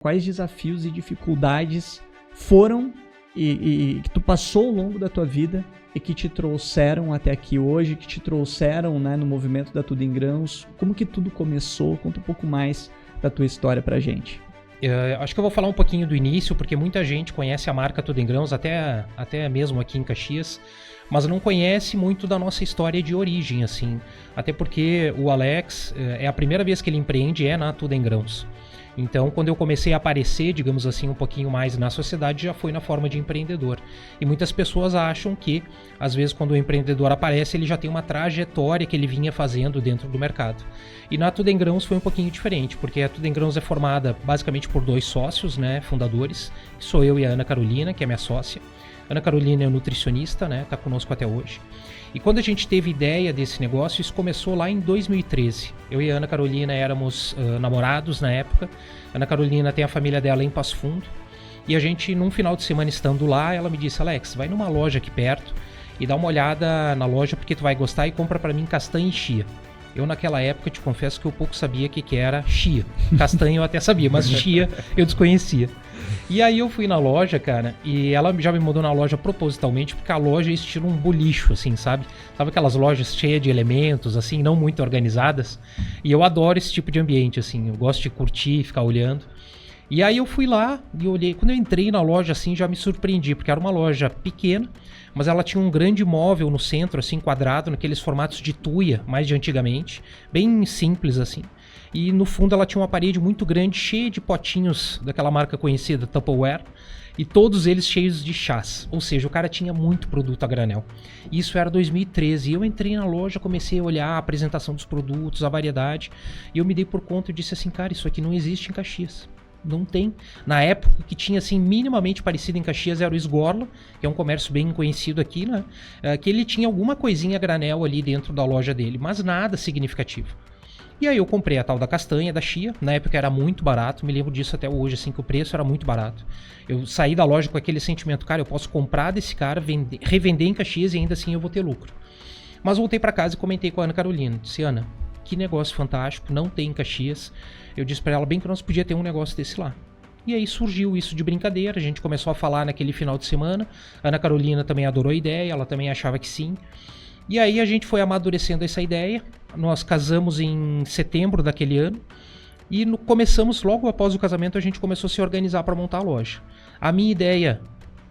Quais desafios e dificuldades foram e que tu passou ao longo da tua vida e que te trouxeram até aqui hoje, que te trouxeram, né, no movimento da Tudo em Grãos? Como que tudo começou? Conta um pouco mais da tua história pra gente. Acho que eu vou falar um pouquinho do início, porque muita gente conhece a marca Tudo em Grãos, até mesmo aqui em Caxias, mas não conhece muito da nossa história de origem, assim. Até porque o Alex, é a primeira vez que ele empreende na Tudo em Grãos. Então, quando eu comecei a aparecer, digamos assim, um pouquinho mais na sociedade, já foi na forma de empreendedor. E muitas pessoas acham que, às vezes, quando o empreendedor aparece, ele já tem uma trajetória que ele vinha fazendo dentro do mercado. E na Tudo em Grãos foi um pouquinho diferente, porque a Tudo em Grãos é formada basicamente por 2 sócios, né, fundadores, que sou eu e a Ana Carolina, que é minha sócia. Ana Carolina é nutricionista, né, tá conosco até hoje. E quando a gente teve ideia desse negócio, isso começou lá em 2013. Eu e a Ana Carolina éramos namorados na época. A Ana Carolina tem a família dela em Passo Fundo. E a gente, num final de semana estando lá, ela me disse: Alex, vai numa loja aqui perto e dá uma olhada na loja porque tu vai gostar e compra pra mim castanha e chia. Eu naquela época, te confesso que eu pouco sabia o que era chia. Castanha eu até sabia, mas chia eu desconhecia. E aí eu fui na loja, cara, e ela já me mandou na loja propositalmente, porque a loja é estilo um bolicho, assim, sabe? Sabe aquelas lojas cheias de elementos, assim, não muito organizadas? E eu adoro esse tipo de ambiente, assim, eu gosto de curtir, ficar olhando. E aí eu fui lá e olhei, quando eu entrei na loja, assim, já me surpreendi, porque era uma loja pequena, mas ela tinha um grande móvel no centro, assim, quadrado, naqueles formatos de tuia, mais de antigamente, bem simples, assim. E no fundo ela tinha uma parede muito grande, cheia de potinhos daquela marca conhecida, Tupperware, e todos eles cheios de chás. Ou seja, o cara tinha muito produto a granel. Isso era 2013, e eu entrei na loja, comecei a olhar a apresentação dos produtos, a variedade, e eu me dei por conta e disse assim: cara, isso aqui não existe em Caxias. Não tem. Na época, que tinha assim minimamente parecido em Caxias era o Esgorla, que é um comércio bem conhecido aqui, né? Que ele tinha alguma coisinha a granel ali dentro da loja dele, mas nada significativo. E aí eu comprei a tal da castanha, da chia. Na época era muito barato, me lembro disso até hoje, assim, que o preço era muito barato. Eu saí da loja com aquele sentimento: cara, eu posso comprar desse cara, revender em Caxias e ainda assim eu vou ter lucro. Mas voltei para casa e comentei com a Ana Carolina. Disse: Ana, que negócio fantástico, não tem em Caxias. Eu disse para ela bem que nós podíamos ter um negócio desse lá. E aí surgiu isso de brincadeira, a gente começou a falar naquele final de semana. A Ana Carolina também adorou a ideia, ela também achava que sim. E aí a gente foi amadurecendo essa ideia. Nós casamos em setembro daquele ano. E começamos, logo após o casamento, a gente começou a se organizar para montar a loja. A minha ideia...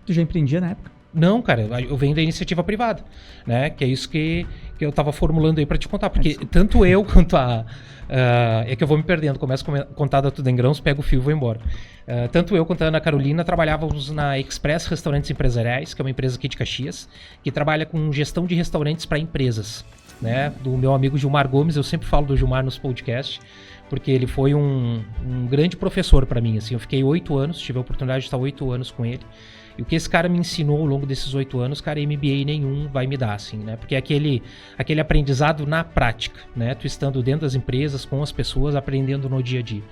Tu já empreendia na época? Não, cara, eu venho da iniciativa privada, né? Que é isso que eu tava formulando aí para te contar. Porque tanto eu quanto a... é que eu vou me perdendo, começo a contar da Tudo em Grãos, pego o fio e vou embora. Tanto eu quanto a Ana Carolina trabalhávamos na Express Restaurantes Empresariais, que é uma empresa aqui de Caxias, que trabalha com gestão de restaurantes para empresas, né? Do meu amigo Gilmar Gomes. Eu sempre falo do Gilmar nos podcasts, porque ele foi um grande professor para mim, assim. Eu fiquei 8 anos, tive a oportunidade de estar 8 anos com ele. E o que esse cara me ensinou ao longo desses 8 anos, cara, MBA nenhum vai me dar, assim, né? Porque é aquele aprendizado na prática, né? Tu estando dentro das empresas, com as pessoas, aprendendo no dia a dia.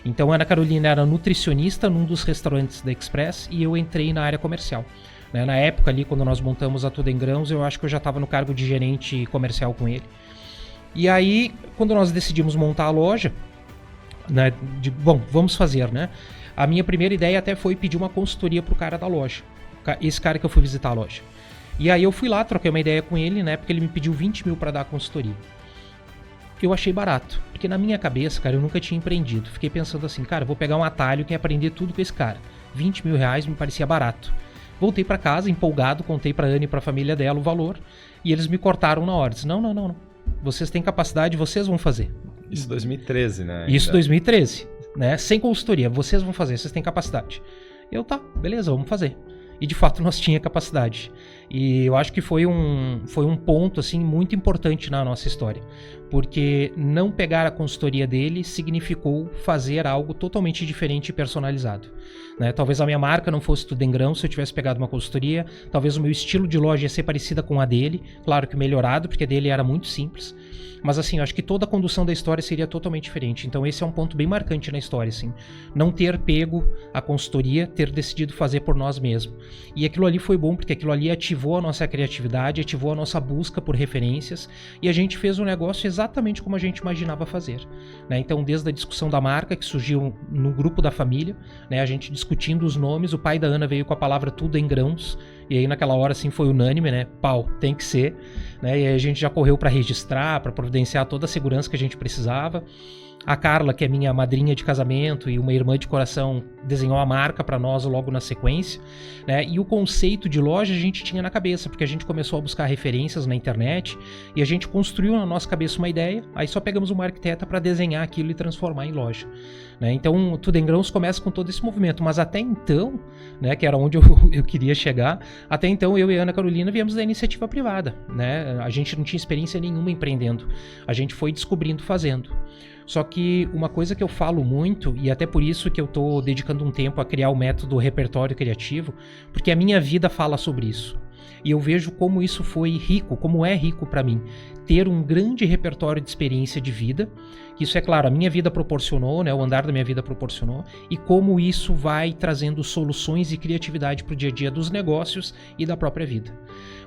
Então, a Ana Carolina era nutricionista num dos restaurantes da Express e eu entrei na área comercial. Né? Na época ali, quando nós montamos a Tudo em Grãos, eu acho que eu já estava no cargo de gerente comercial com ele. E aí, quando nós decidimos montar a loja, né? Bom, vamos fazer, né? A minha primeira ideia até foi pedir uma consultoria pro cara da loja. Esse cara que eu fui visitar a loja. E aí eu fui lá, troquei uma ideia com ele, né? Porque ele me pediu 20 mil para dar a consultoria. Eu achei barato. Porque na minha cabeça, cara, eu nunca tinha empreendido. Fiquei pensando assim, cara, vou pegar um atalho que é aprender tudo com esse cara. 20 mil reais me parecia barato. Voltei para casa, empolgado, contei pra Ana e pra família dela o valor. E eles me cortaram na hora. Disse, não. Vocês têm capacidade, vocês vão fazer. Isso 2013, né? Isso 2013. Né? Sem consultoria, vocês vão fazer, vocês têm capacidade. Eu, tá, beleza, vamos fazer. E de fato nós tínhamos capacidade. E eu acho que foi um ponto assim, muito importante na nossa história. Porque não pegar a consultoria dele significou fazer algo totalmente diferente e personalizado. Né? Talvez a minha marca não fosse Tudo em Grãos se eu tivesse pegado uma consultoria. Talvez o meu estilo de loja ia ser parecida com a dele. Claro que melhorado, porque a dele era muito simples. Mas assim, eu acho que toda a condução da história seria totalmente diferente. Então esse é um ponto bem marcante na história, assim. Não ter pego a consultoria, ter decidido fazer por nós mesmos. E aquilo ali foi bom, porque aquilo ali ativou a nossa criatividade, ativou a nossa busca por referências, e a gente fez um negócio exatamente como a gente imaginava fazer, né? Então, desde a discussão da marca, que surgiu no grupo da família, né? A gente discutindo os nomes, o pai da Ana veio com a palavra tudo em grãos, e aí naquela hora assim foi unânime, né? Pau, tem que ser, né? E aí a gente já correu para registrar, para providenciar toda a segurança que a gente precisava. A Carla, que é minha madrinha de casamento e uma irmã de coração, desenhou a marca para nós logo na sequência, né? E o conceito de loja a gente tinha na cabeça, porque a gente começou a buscar referências na internet e a gente construiu na nossa cabeça uma ideia, aí só pegamos uma arquiteta para desenhar aquilo e transformar em loja, né? Então, Tudo em Grãos começa com todo esse movimento, mas até então, né, que era onde eu queria chegar, até então eu e a Ana Carolina viemos da iniciativa privada, né? A gente não tinha experiência nenhuma empreendendo, a gente foi descobrindo fazendo. Só que uma coisa que eu falo muito, e até por isso que eu estou dedicando um tempo a criar o método repertório criativo, porque a minha vida fala sobre isso. E eu vejo como isso foi rico, como é rico para mim, ter um grande repertório de experiência de vida, que isso é claro, a minha vida proporcionou, né, o andar da minha vida proporcionou, e como isso vai trazendo soluções e criatividade para o dia a dia dos negócios e da própria vida.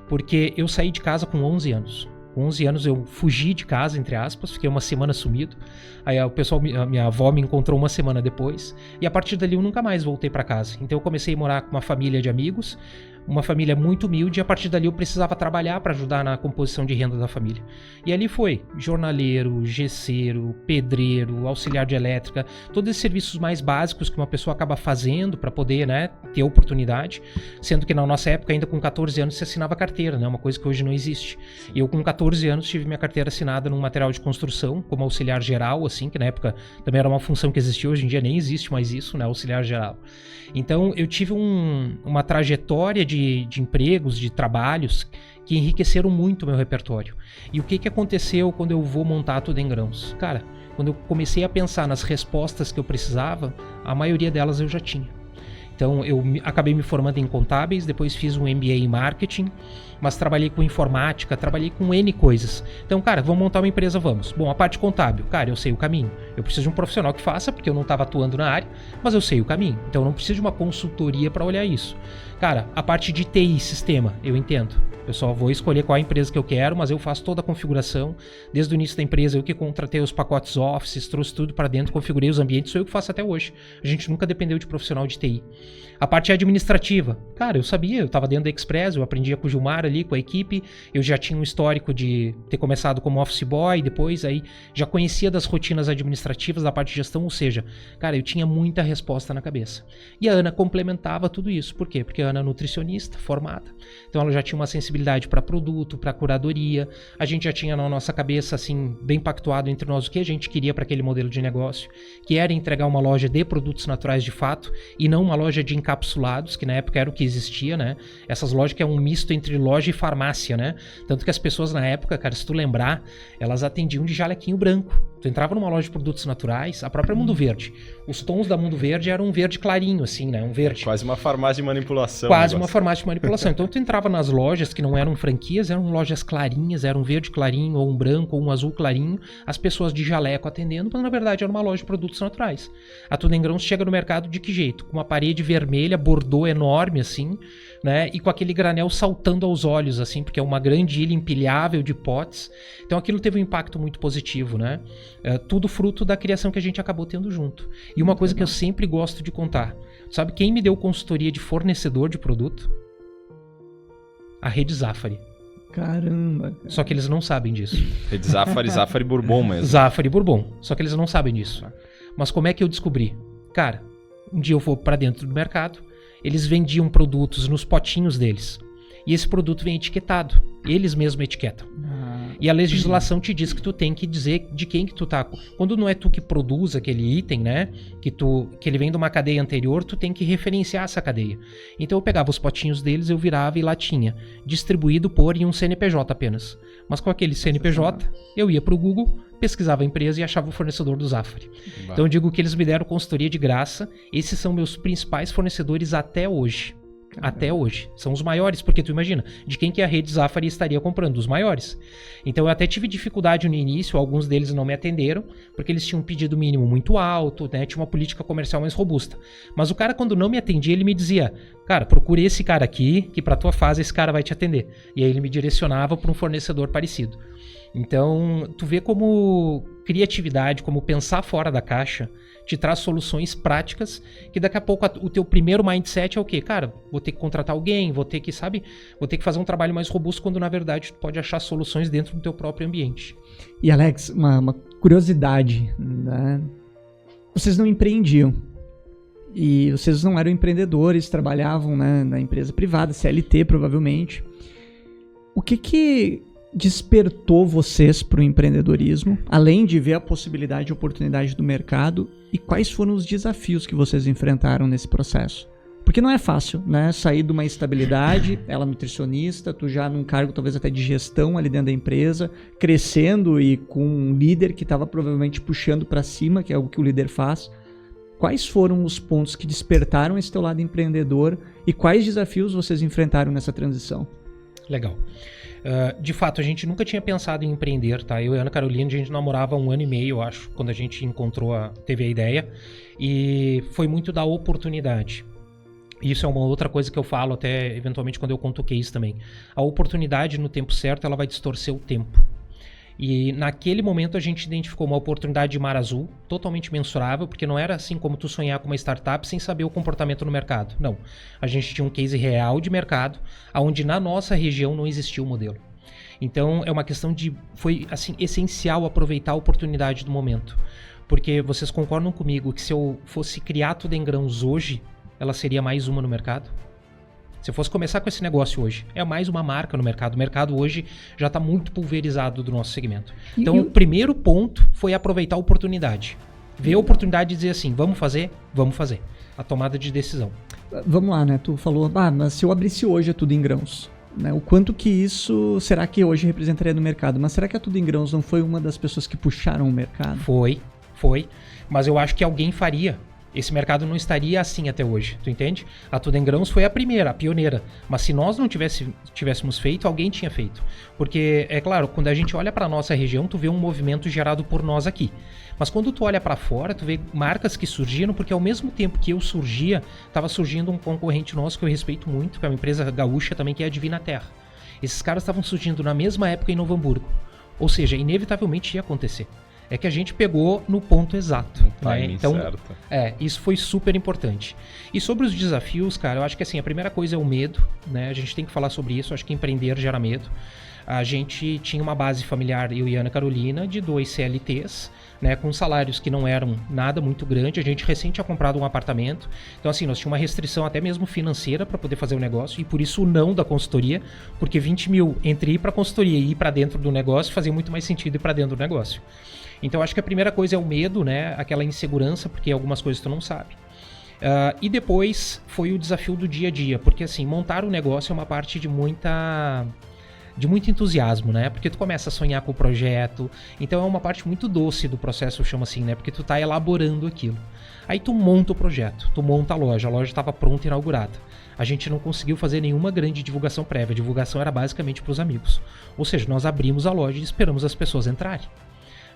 Porque eu saí de casa com 11 anos. Com 11 anos eu fugi de casa, entre aspas, fiquei uma semana sumido. Aí o pessoal, a minha avó me encontrou uma semana depois. E a partir dali eu nunca mais voltei para casa. Então eu comecei a morar com uma família de amigos, uma família muito humilde, e a partir dali eu precisava trabalhar para ajudar na composição de renda da família. E ali foi jornaleiro, gesseiro, pedreiro, auxiliar de elétrica, todos esses serviços mais básicos que uma pessoa acaba fazendo para poder, né, ter oportunidade, sendo que na nossa época ainda com 14 anos se assinava carteira, né, uma coisa que hoje não existe. E eu com 14 anos tive minha carteira assinada num material de construção, como auxiliar geral, assim, que na época também era uma função que existia, hoje em dia nem existe mais isso, né, auxiliar geral. Então eu tive uma trajetória de empregos, de trabalhos que enriqueceram muito o meu repertório. E o que aconteceu quando eu vou montar Tudo em Grãos? Cara, quando eu comecei a pensar nas respostas que eu precisava, a maioria delas eu já tinha. Então eu acabei me formando em contábeis, depois fiz um MBA em marketing, mas trabalhei com informática, trabalhei com N coisas. Então, cara, vamos montar uma empresa, vamos. Bom, a parte contábil, cara, eu sei o caminho. Eu preciso de um profissional que faça, porque eu não estava atuando na área, mas eu sei o caminho. Então eu não preciso de uma consultoria para olhar isso. Cara, a parte de TI, sistema, eu entendo. Eu só vou escolher qual a empresa que eu quero, mas eu faço toda a configuração. Desde o início da empresa, eu que contratei os pacotes Office, trouxe tudo para dentro, configurei os ambientes, sou eu que faço até hoje. A gente nunca dependeu de profissional de TI. A parte administrativa, cara, eu sabia, eu estava dentro da Express, eu aprendia com o Gilmar ali, com a equipe, eu já tinha um histórico de ter começado como office boy, depois aí já conhecia das rotinas administrativas, da parte de gestão, ou seja, cara, eu tinha muita resposta na cabeça. E a Ana complementava tudo isso, por quê? Porque a Ana é nutricionista, formada, então ela já tinha uma sensibilidade para produto, para curadoria, a gente já tinha na nossa cabeça, assim, bem pactuado entre nós o que a gente queria para aquele modelo de negócio, que era entregar uma loja de produtos naturais de fato, e não uma loja de encapsulados, que na época era o que existia, né? Essas lojas que é um misto entre loja e farmácia, né? Tanto que as pessoas na época, cara, se tu lembrar, elas atendiam de jalequinho branco. Tu entrava numa loja de produtos naturais, a própria Mundo Verde. Os tons da Mundo Verde eram um verde clarinho, assim, né? Um verde. Quase uma farmácia de manipulação. Quase uma farmácia de manipulação. Então tu entrava nas lojas que não eram franquias, eram lojas clarinhas, era um verde clarinho, ou um branco, ou um azul clarinho, as pessoas de jaleco atendendo, mas na verdade era uma loja de produtos naturais. A Tudo em Grãos chega no mercado de que jeito? Com uma parede vermelha, bordô enorme, assim, né? E com aquele granel saltando aos olhos, assim, porque é uma grande ilha empilhável de potes. Então aquilo teve um impacto muito positivo, né? Tudo fruto da criação que a gente acabou tendo junto. E uma coisa que eu sempre gosto de contar. Sabe quem me deu consultoria de fornecedor de produto? A Rede Zafari. Caramba. Cara. Só que eles não sabem disso. Rede Zafari Bourbon mesmo. Zafari Bourbon. Só que eles não sabem disso. Mas como é que eu descobri? Cara, um dia eu vou para dentro do mercado, eles vendiam produtos nos potinhos deles. E esse produto vem etiquetado. Eles mesmos etiquetam. E a legislação te diz que tu tem que dizer de quem que tu tá. Quando não é tu que produz aquele item, né? Que ele vem de uma cadeia anterior, tu tem que referenciar essa cadeia. Então eu pegava os potinhos deles, eu virava e lá tinha. Distribuído por em um CNPJ apenas. Mas com aquele CNPJ, eu ia pro Google, pesquisava a empresa e achava o fornecedor do Zafari. Então eu digo que eles me deram consultoria de graça. Esses são meus principais fornecedores até hoje. Até hoje. São os maiores, porque tu imagina, de quem que a rede Zafari estaria comprando? Dos maiores. Então eu até tive dificuldade no início, alguns deles não me atenderam, porque eles tinham um pedido mínimo muito alto, né? Tinha uma política comercial mais robusta. Mas o cara, quando não me atendia, ele me dizia, cara, procure esse cara aqui, que pra tua fase esse cara vai te atender. E aí ele me direcionava para um fornecedor parecido. Então, tu vê como criatividade, como pensar fora da caixa, te traz soluções práticas, que daqui a pouco o teu primeiro mindset é o quê? Cara, vou ter que contratar alguém, vou ter que fazer um trabalho mais robusto, quando na verdade tu pode achar soluções dentro do teu próprio ambiente. E Alex, uma curiosidade, né? Vocês não empreendiam. E vocês não eram empreendedores, trabalhavam, né, na empresa privada, CLT provavelmente. O que despertou vocês para o empreendedorismo, além de ver a possibilidade e oportunidade do mercado, e quais foram os desafios que vocês enfrentaram nesse processo? Porque não é fácil, né? Sair de uma estabilidade, ela nutricionista, tu já num cargo talvez até de gestão ali dentro da empresa, crescendo e com um líder que estava provavelmente puxando para cima, que é algo que o líder faz. Quais foram os pontos que despertaram esse teu lado empreendedor e quais desafios vocês enfrentaram nessa transição? Legal. De fato, a gente nunca tinha pensado em empreender, tá? Eu e a Ana Carolina, a gente namorava 1 ano e meio, eu acho, quando a gente teve a ideia, e foi muito da oportunidade. Isso é uma outra coisa que eu falo até, eventualmente, quando eu conto o case também. A oportunidade, no tempo certo, ela vai distorcer o tempo. E naquele momento a gente identificou uma oportunidade de mar azul, totalmente mensurável, porque não era assim como tu sonhar com uma startup sem saber o comportamento no mercado. Não. A gente tinha um case real de mercado, onde na nossa região não existia o modelo. Então é uma questão foi assim, essencial aproveitar a oportunidade do momento. Porque vocês concordam comigo que se eu fosse criar Tudo em Grãos hoje, ela seria mais uma no mercado? Se eu fosse começar com esse negócio hoje, é mais uma marca no mercado. O mercado hoje já está muito pulverizado do nosso segmento. Então, o primeiro ponto foi aproveitar a oportunidade. Ver a oportunidade e dizer assim, vamos fazer? Vamos fazer. A tomada de decisão. Vamos lá, né? Tu falou, mas se eu abrisse hoje a Tudo em Grãos, né? O quanto que isso, será que hoje representaria no mercado? Mas será que a Tudo em Grãos não foi uma das pessoas que puxaram o mercado? Foi. Mas eu acho que alguém faria. Esse mercado não estaria assim até hoje, tu entende? A Tudo em Grãos foi a primeira, a pioneira. Mas se nós não tivéssemos feito, alguém tinha feito. Porque, é claro, quando a gente olha para nossa região, tu vê um movimento gerado por nós aqui. Mas quando tu olha para fora, tu vê marcas que surgiram, porque ao mesmo tempo que eu surgia, estava surgindo um concorrente nosso que eu respeito muito, que é uma empresa gaúcha também, que é a Divina Terra. Esses caras estavam surgindo na mesma época em Novo Hamburgo. Ou seja, inevitavelmente ia acontecer. É que a gente pegou no ponto exato. Né? Então, certo. Isso foi super importante. E sobre os desafios, cara, eu acho que assim, a primeira coisa é o medo, né? A gente tem que falar sobre isso, eu acho que empreender gera medo. A gente tinha uma base familiar, eu e a Ana Carolina, de 2 CLTs, né, com salários que não eram nada muito grande. A gente recém tinha comprado um apartamento. Então, assim, nós tínhamos uma restrição até mesmo financeira para poder fazer o negócio, e por isso o não da consultoria, porque 20 mil entre ir para a consultoria e ir para dentro do negócio fazia muito mais sentido ir para dentro do negócio. Então, acho que a primeira coisa é o medo, né, aquela insegurança, porque algumas coisas tu não sabe. E depois foi o desafio do dia a dia, porque assim, montar o negócio é uma parte de muito entusiasmo, né? Porque tu começa a sonhar com o projeto, então é uma parte muito doce do processo, eu chamo assim, né? Porque tu tá elaborando aquilo. Aí tu monta o projeto, tu monta a loja estava pronta, inaugurada. A gente não conseguiu fazer nenhuma grande divulgação prévia, a divulgação era basicamente para os amigos. Ou seja, nós abrimos a loja e esperamos as pessoas entrarem.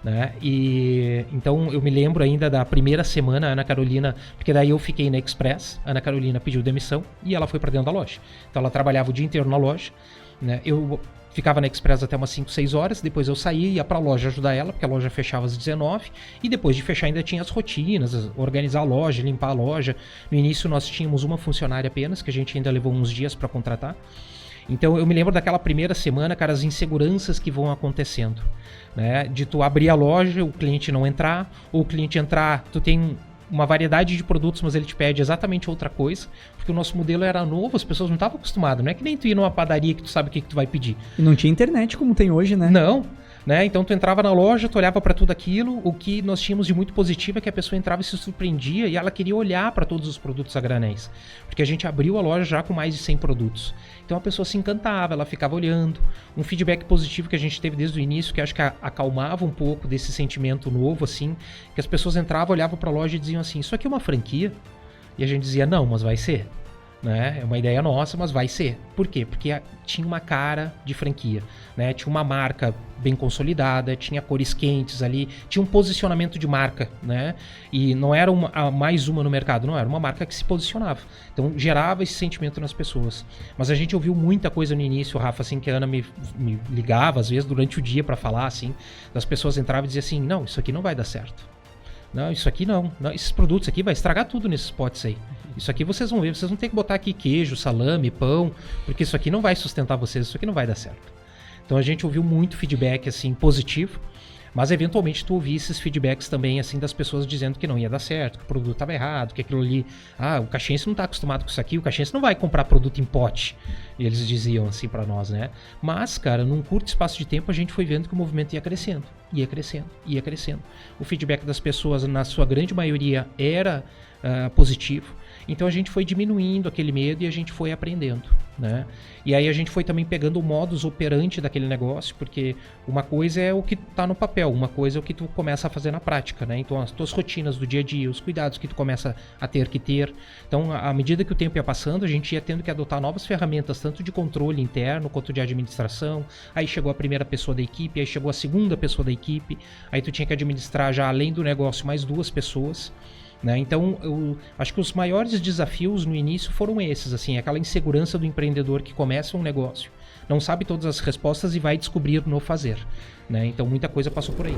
Né? E então eu me lembro ainda da primeira semana, a Ana Carolina, porque daí eu fiquei na Express, a Ana Carolina pediu demissão e ela foi para dentro da loja. Então ela trabalhava o dia inteiro na loja, né? Eu ficava na Express até umas 5, 6 horas, depois eu saía, ia pra loja ajudar ela, porque a loja fechava às 19, e depois de fechar ainda tinha as rotinas, organizar a loja, limpar a loja. No início nós tínhamos uma funcionária apenas, que a gente ainda levou uns dias para contratar. Então eu me lembro daquela primeira semana, cara, as inseguranças que vão acontecendo, né? De tu abrir a loja, o cliente não entrar, ou o cliente entrar, tu tem uma variedade de produtos, mas ele te pede exatamente outra coisa, porque o nosso modelo era novo, as pessoas não estavam acostumadas, não é que nem tu ir numa padaria que tu sabe o que tu vai pedir. E não tinha internet como tem hoje, né? Não. Né? Então tu entrava na loja, tu olhava para tudo aquilo, o que nós tínhamos de muito positivo é que a pessoa entrava e se surpreendia e ela queria olhar para todos os produtos a granéis, porque a gente abriu a loja já com mais de 100 produtos. Então a pessoa se encantava, ela ficava olhando. Um feedback positivo que a gente teve desde o início, que acho que acalmava um pouco desse sentimento novo, assim, que as pessoas entravam, olhavam para a loja e diziam assim, isso aqui é uma franquia? E a gente dizia, não, mas vai ser. né? É uma ideia nossa, mas vai ser. Por quê? Porque tinha uma cara de franquia, né? Tinha uma marca bem consolidada, tinha cores quentes ali, tinha um posicionamento de marca, né? E não era mais uma no mercado, não, era uma marca que se posicionava. Então gerava esse sentimento nas pessoas. Mas a gente ouviu muita coisa no início, Rafa, assim, que a Ana me ligava às vezes durante o dia para falar, assim, das pessoas entravam e diziam assim, não, isso aqui não vai dar certo. Não, isso aqui não. Esses produtos aqui vai estragar tudo nesses potes aí. Isso aqui vocês vão ver, vocês vão ter que botar aqui queijo, salame, pão, porque isso aqui não vai sustentar vocês, isso aqui não vai dar certo. Então a gente ouviu muito feedback assim positivo, mas eventualmente tu ouvia esses feedbacks também assim das pessoas dizendo que não ia dar certo, que o produto estava errado, que aquilo ali, o caxiense não está acostumado com isso aqui, o caxiense não vai comprar produto em pote. E eles diziam assim para nós, né? Mas, cara, num curto espaço de tempo a gente foi vendo que o movimento ia crescendo, ia crescendo, ia crescendo. O feedback das pessoas, na sua grande maioria, era positivo. Então a gente foi diminuindo aquele medo e a gente foi aprendendo, né? E aí a gente foi também pegando o modus operandi daquele negócio, porque uma coisa é o que tá no papel, uma coisa é o que tu começa a fazer na prática, né? Então as tuas rotinas do dia a dia, os cuidados que tu começa a ter que ter. Então, à medida que o tempo ia passando, a gente ia tendo que adotar novas ferramentas, tanto de controle interno quanto de administração. Aí chegou a primeira pessoa da equipe, aí chegou a segunda pessoa da equipe, aí tu tinha que administrar já, além do negócio, mais 2 pessoas. Né? Então, eu acho que os maiores desafios no início foram esses, assim, aquela insegurança do empreendedor que começa um negócio, não sabe todas as respostas e vai descobrir no fazer. Né? Então, muita coisa passou por aí.